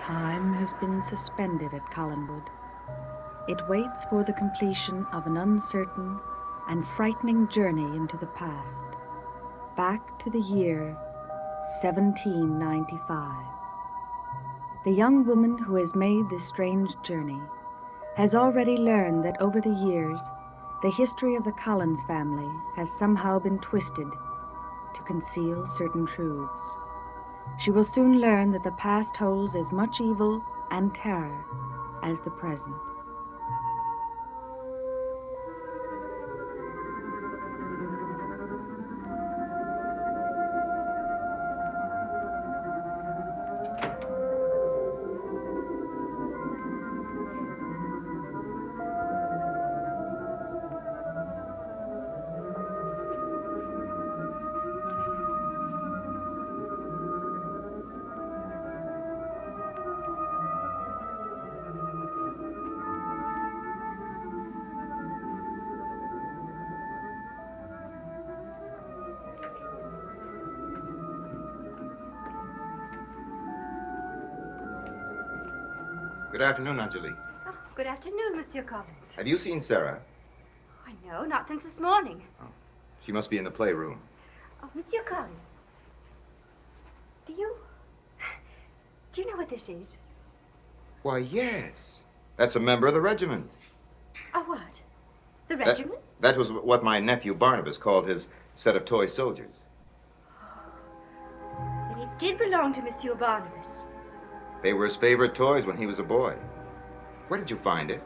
Time has been suspended at Collinwood. It waits for the completion of an uncertain and frightening journey into the past, back to the year 1795. The young woman who has made this strange journey has already learned that over the years, the history of the Collins family has somehow been twisted to conceal certain truths. She will soon learn that the past holds as much evil and terror as the present. Good afternoon, Angelique. Oh, good afternoon, Monsieur Collins. Have you seen Sarah? Oh, no, not since this morning. Oh, she must be in the playroom. Oh, Monsieur Collins. Do you know what this is? Why, yes. That's a member of the regiment. A what? The regiment? That was what my nephew Barnabas called his set of toy soldiers. Then it did belong to Monsieur Barnabas. They were his favorite toys when he was a boy. Where did you find it?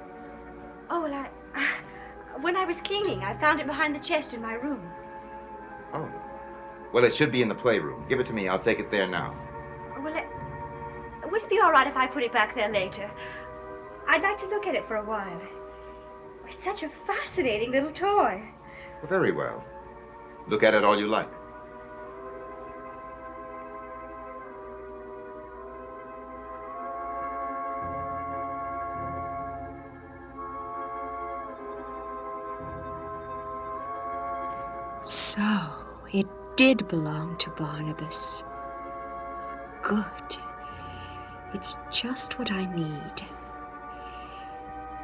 Oh, well, when I was cleaning, I found it behind the chest in my room. Oh. Well, it should be in the playroom. Give it to me. I'll take it there now. Oh, well, would it be all right if I put it back there later? I'd like to look at it for a while. It's such a fascinating little toy. Well, very well. Look at it all you like. So, it did belong to Barnabas. Good. It's just what I need.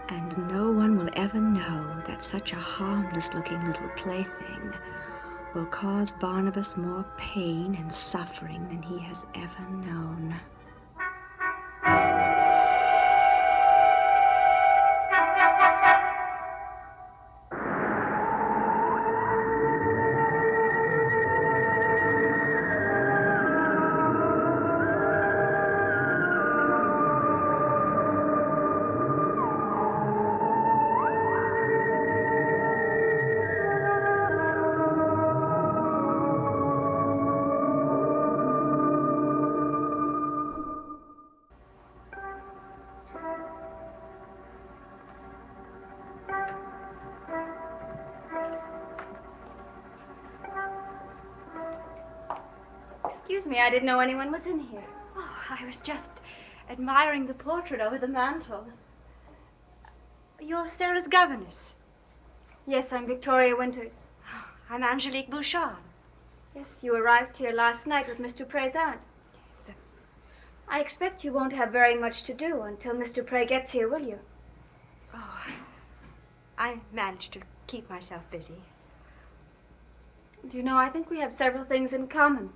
And no one will ever know that such a harmless-looking little plaything will cause Barnabas more pain and suffering than he has ever known. Excuse me, I didn't know anyone was in here. Oh, I was just admiring the portrait over the mantel. You're Sarah's governess. Yes, I'm Victoria Winters. Oh, I'm Angelique Bouchard. Yes, you arrived here last night with Mr. Prey's aunt. Yes. I expect you won't have very much to do until Mr. Prey gets here, will you? Oh, I managed to keep myself busy. Do you know, I think we have several things in common.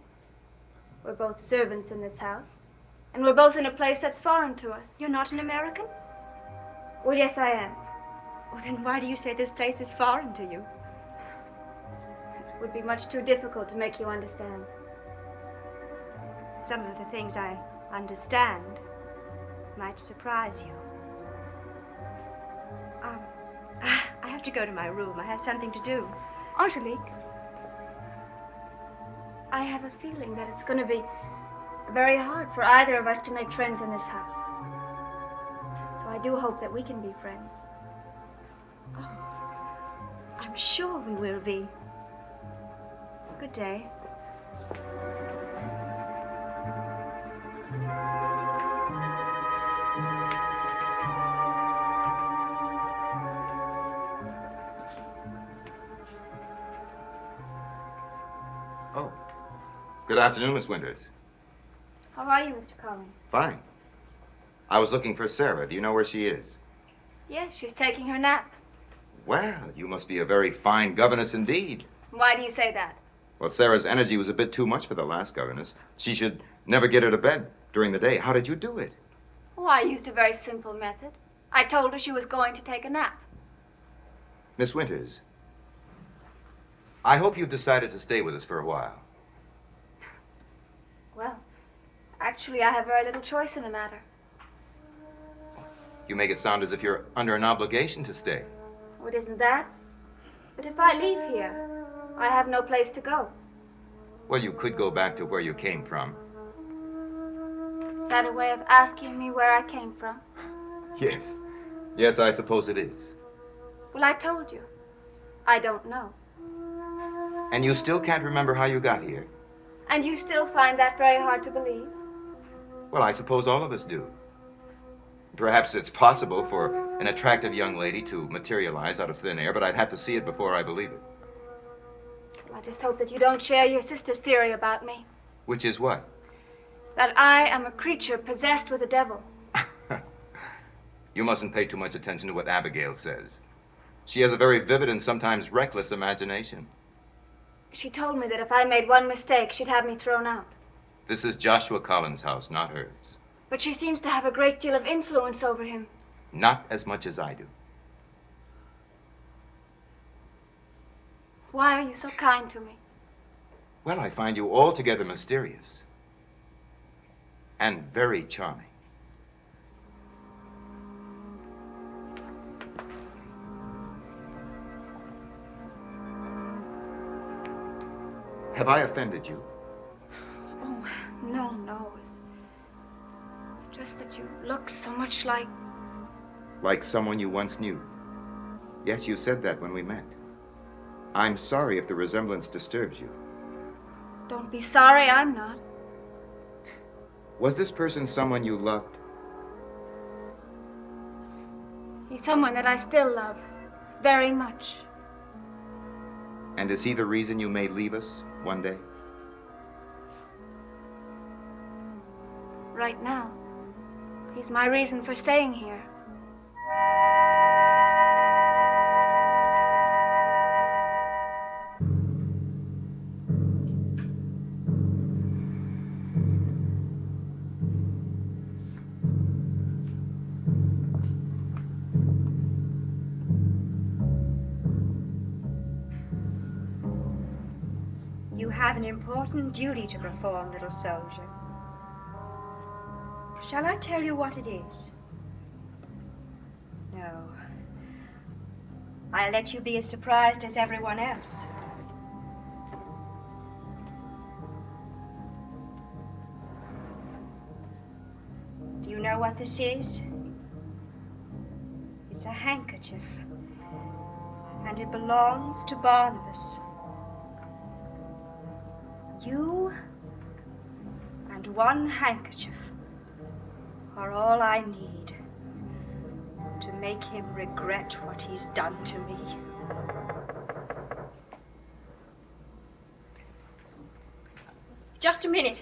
We're both servants in this house, and we're both in a place that's foreign to us. You're not an American? Well, yes, I am. Well, then why do you say this place is foreign to you? It would be much too difficult to make you understand. Some of the things I understand might surprise you. I have to go to my room. I have something to do. Angelique, I have a feeling that it's going to be very hard for either of us to make friends in this house. So I do hope that we can be friends. Oh, I'm sure we will be. Good day. Good afternoon, Miss Winters. How are you, Mr. Collins? Fine. I was looking for Sarah. Do you know where she is? Yes, she's taking her nap. Well, you must be a very fine governess indeed. Why do you say that? Well, Sarah's energy was a bit too much for the last governess. She should never get her to bed during the day. How did you do it? Oh, I used a very simple method. I told her she was going to take a nap. Miss Winters, I hope you've decided to stay with us for a while. Well, actually, I have very little choice in the matter. You make it sound as if you're under an obligation to stay. Oh, it isn't that. But if I leave here, I have no place to go. Well, you could go back to where you came from. Is that a way of asking me where I came from? Yes. Yes, I suppose it is. Well, I told you. I don't know. And you still can't remember how you got here? And you still find that very hard to believe? Well, I suppose all of us do. Perhaps it's possible for an attractive young lady to materialize out of thin air, but I'd have to see it before I believe it. Well, I just hope that you don't share your sister's theory about me. Which is what? That I am a creature possessed with a devil. You mustn't pay too much attention to what Abigail says. She has a very vivid and sometimes reckless imagination. She told me that if I made one mistake, she'd have me thrown out. This is Joshua Collins' house, not hers. But she seems to have a great deal of influence over him. Not as much as I do. Why are you so kind to me? Well, I find you altogether mysterious. And very charming. Have I offended you? Oh, no. It's just that you look so much like... Like someone you once knew. Yes, you said that when we met. I'm sorry if the resemblance disturbs you. Don't be sorry, I'm not. Was this person someone you loved? He's someone that I still love. Very much. And is he the reason you may leave us one day? Right now, he's my reason for staying here. You have an important duty to perform, little soldier. Shall I tell you what it is? No. I'll let you be as surprised as everyone else. Do you know what this is? It's a handkerchief. And it belongs to Barnabas. You and one handkerchief are all I need to make him regret what he's done to me. Just a minute.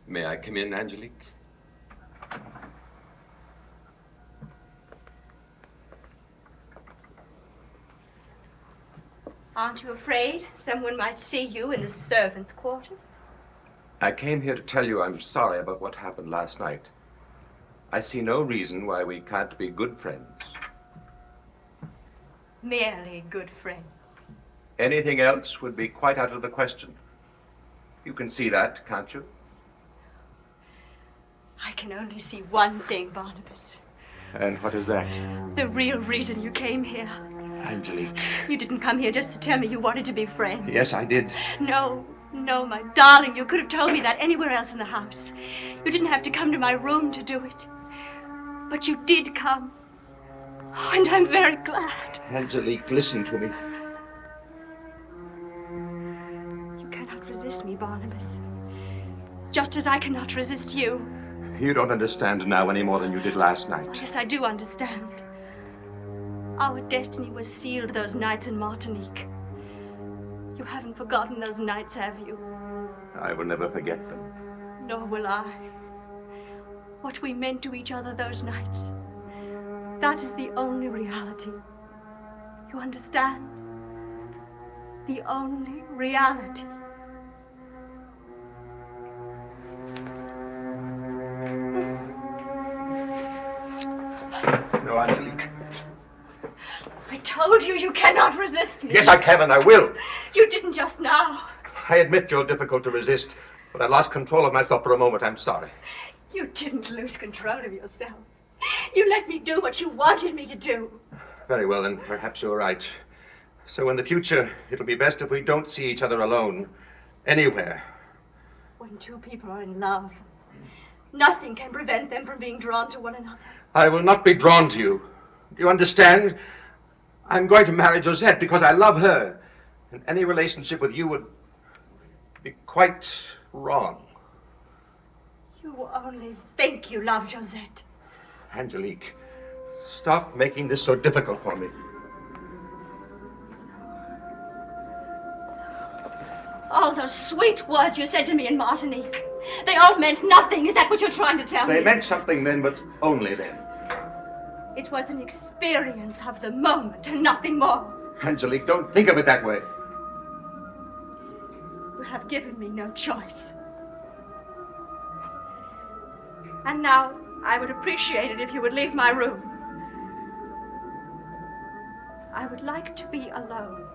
May I come in, Angelique? Aren't you afraid someone might see you in the servants' quarters? I came here to tell you I'm sorry about what happened last night. I see no reason why we can't be good friends. Merely good friends. Anything else would be quite out of the question. You can see that, can't you? I can only see one thing, Barnabas. And what is that? The real reason you came here. Angelique. You didn't come here just to tell me you wanted to be friends. Yes, I did. No, my darling, you could have told me that anywhere else in the house. You didn't have to come to my room to do it. But you did come. Oh, and I'm very glad. Angelique, listen to me. You cannot resist me, Barnabas. Just as I cannot resist you. You don't understand now any more than you did last night. Yes, I do understand. Our destiny was sealed those nights in Martinique. You haven't forgotten those nights, have you? I will never forget them. Nor will I. What we meant to each other those nights. That is the only reality. You understand? The only reality. No, Angelique. I told you you cannot resist me. Yes, I can and I will. You didn't just now. I admit you're difficult to resist, but I lost control of myself for a moment. I'm sorry. You didn't lose control of yourself. You let me do what you wanted me to do. Very well, then perhaps you're right. So in the future, it'll be best if we don't see each other alone. Anywhere. When two people are in love, nothing can prevent them from being drawn to one another. I will not be drawn to you. Do you understand? I'm going to marry Josette because I love her. And any relationship with you would be quite wrong. You only think you love Josette. Angelique, stop making this so difficult for me. All those sweet words you said to me in Martinique, they all meant nothing. Is that what you're trying to tell me? They meant something then, but only then. It was an experience of the moment and nothing more. Angelique, don't think of it that way. You have given me no choice. And now, I would appreciate it if you would leave my room. I would like to be alone.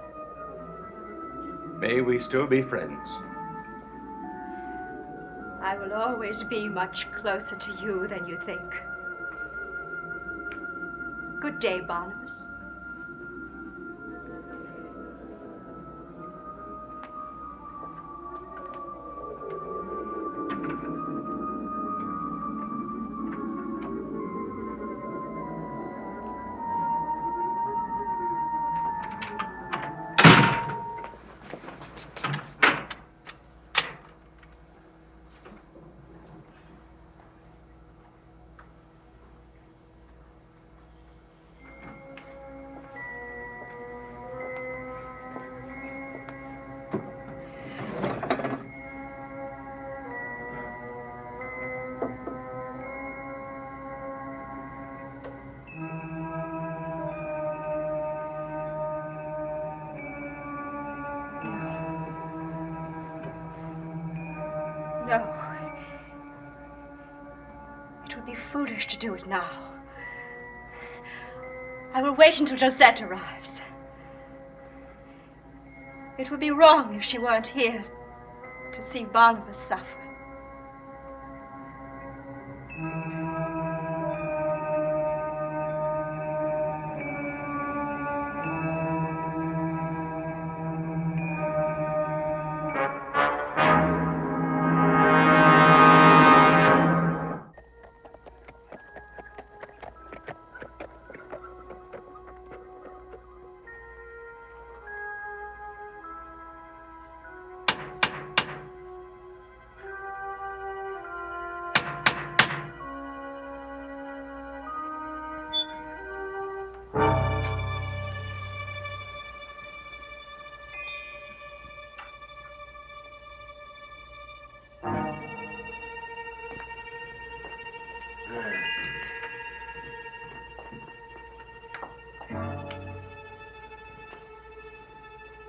May we still be friends? I will always be much closer to you than you think. Good day, Barnabas. No. It would be foolish to do it now. I will wait until Josette arrives. It would be wrong if she weren't here to see Barnabas suffer.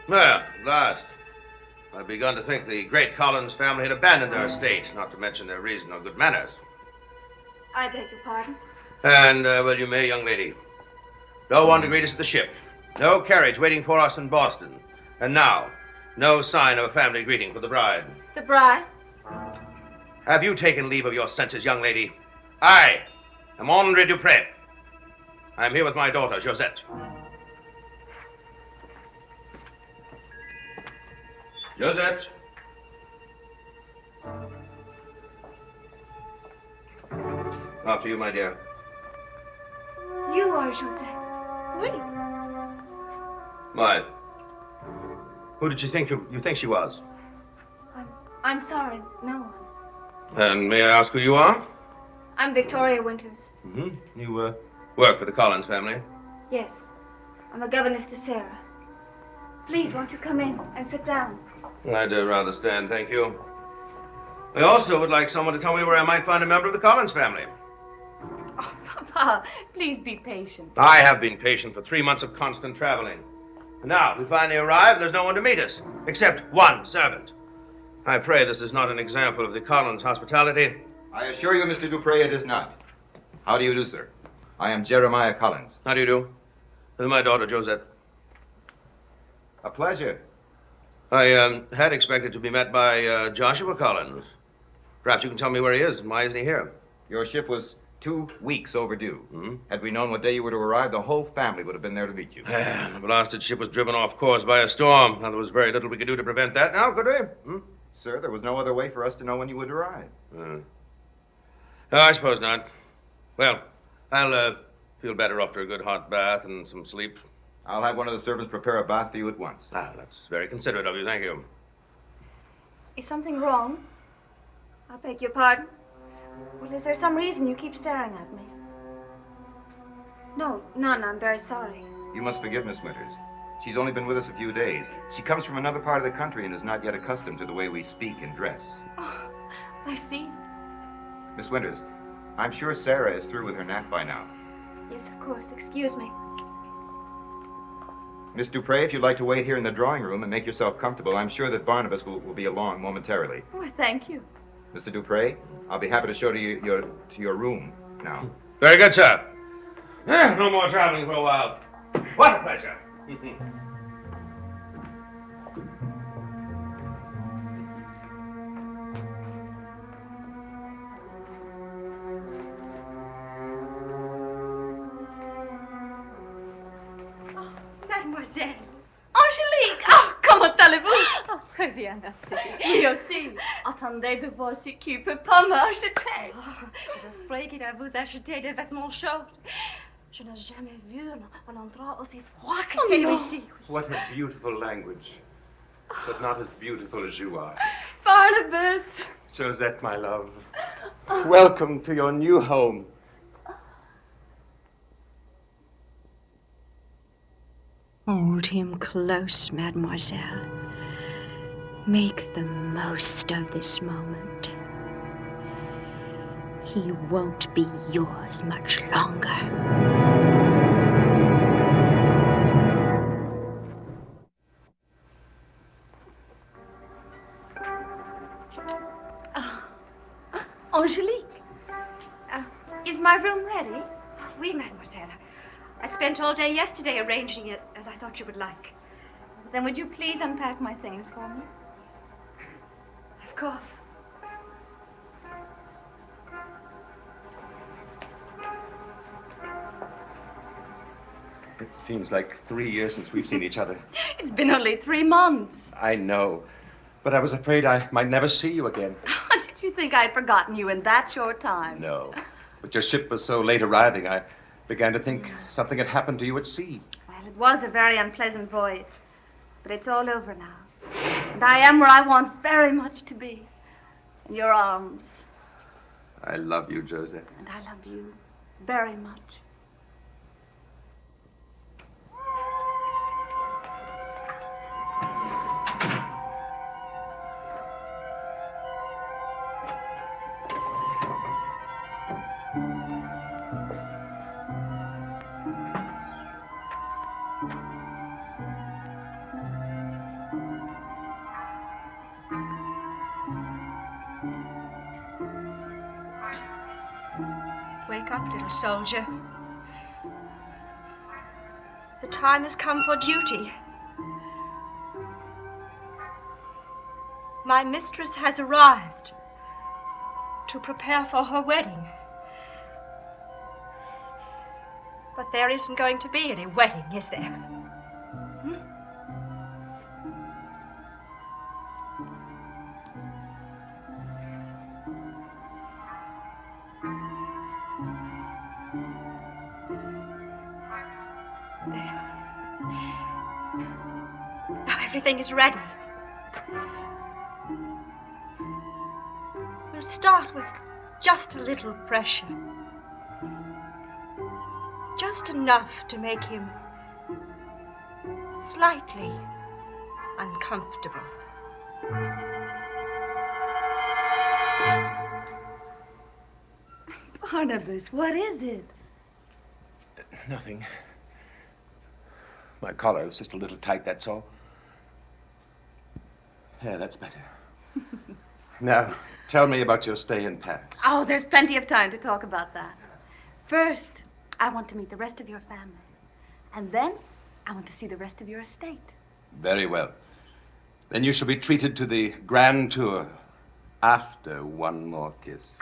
Well, at last. I've begun to think the great Collins family had abandoned their estate, not to mention their reason or good manners. I beg your pardon? And, well, you may, young lady. No one to greet us at the ship. No carriage waiting for us in Boston. And now, no sign of a family greeting for the bride. The bride? Have you taken leave of your senses, young lady? I am Andre Dupre. I'm here with my daughter, Josette. Josette. After you, my dear. You are Josette. Oui. Why? Who did you think you think she was? I'm sorry, no one. And may I ask who you are? I'm Victoria Winters. Mm-hmm. You work for the Collins family? Yes. I'm a governess to Sarah. Please, won't you come in and sit down? I'd rather stand, thank you. I also would like someone to tell me where I might find a member of the Collins family. Oh, Papa, please be patient. I have been patient for 3 months of constant traveling. And now, we finally arrive, and there's no one to meet us, except one servant. I pray this is not an example of the Collins hospitality. I assure you, Mr. Dupre, it is not. How do you do, sir? I am Jeremiah Collins. How do you do? This is my daughter, Josette. A pleasure. I had expected to be met by Joshua Collins. Perhaps you can tell me where he is and why isn't he here? Your ship was 2 weeks overdue. Hmm? Had we known what day you were to arrive, the whole family would have been there to meet you. The blasted ship was driven off course by a storm. Now, there was very little we could do to prevent that now, could we? Sir, there was no other way for us to know when you would arrive. Oh, I suppose not. Well, I'll feel better after a good hot bath and some sleep. I'll have one of the servants prepare a bath for you at once. Ah, that's very considerate of you, thank you. Is something wrong? I beg your pardon? Well, is there some reason you keep staring at me? No, none. I'm very sorry. You must forgive Miss Winters. She's only been with us a few days. She comes from another part of the country and is not yet accustomed to the way we speak and dress. Oh, I see. Miss Winters, I'm sure Sarah is through with her nap by now. Yes, of course. Excuse me. Miss Dupre, if you'd like to wait here in the drawing room and make yourself comfortable, I'm sure that Barnabas will be along momentarily. Oh, thank you. Mr. Dupre, I'll be happy to show you your room now. Very good, sir. No more traveling for a while. What a pleasure. Mademoiselle. Angélique! Ah, comment allez-vous? Ah, très bien, merci. Lui aussi. Attendez de voir ce qui peut pas m'acheter. J'espère qu'il va vous acheter des vêtements chauds. Je n'ai jamais vu un endroit aussi froid que celui-ci. What a beautiful language, but not as beautiful as you are. Barnabas! Josette, my love, welcome to your new home. Hold him close, mademoiselle. Make the most of this moment. He won't be yours much longer. Angélique, is my room ready? Oui, mademoiselle. I spent all day yesterday arranging it as I thought you would like. Then would you please unpack my things for me? Of course. It seems like 3 years since we've seen each other. It's been only 3 months. I know, but I was afraid I might never see you again. Did you think I'd forgotten you in that short time? No, but your ship was so late arriving, I began to think something had happened to you at sea. Well, it was a very unpleasant voyage, but it's all over now. And I am where I want very much to be. In your arms. I love you, Josette. And I love you very much. Wake up, little soldier. The time has come for duty. My mistress has arrived to prepare for her wedding. But there isn't going to be any wedding, is there? Everything is ready. We'll start with just a little pressure. Just enough to make him slightly uncomfortable. Barnabas, what is it? Nothing. My collar was just a little tight, that's all. Yeah, that's better. Now, tell me about your stay in Paris. Oh, there's plenty of time to talk about that. First, I want to meet the rest of your family. And then, I want to see the rest of your estate. Very well. Then you shall be treated to the grand tour after one more kiss.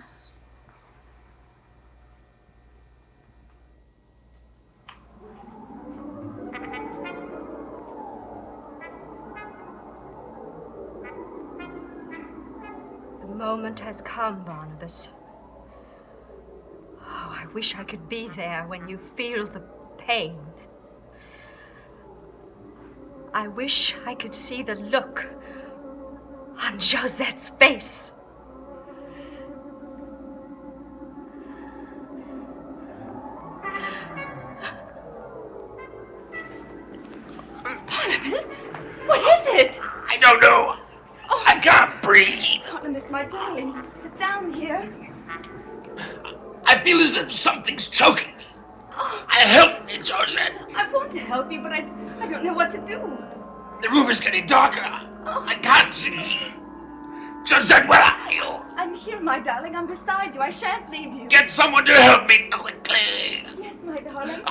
The moment has come, Barnabas. Oh, I wish I could be there when you feel the pain. I wish I could see the look on Josette's face. Barnabas, what is it? I don't know. I can't breathe. Barnabas, my darling, sit down here. I feel as if something's choking me. Help me, Josette. I want to help you, but I don't know what to do. The room is getting darker. I can't see. Josette, where are you? I'm here, my darling. I'm beside you. I shan't leave you. Get someone to help me quickly. Yes, my darling.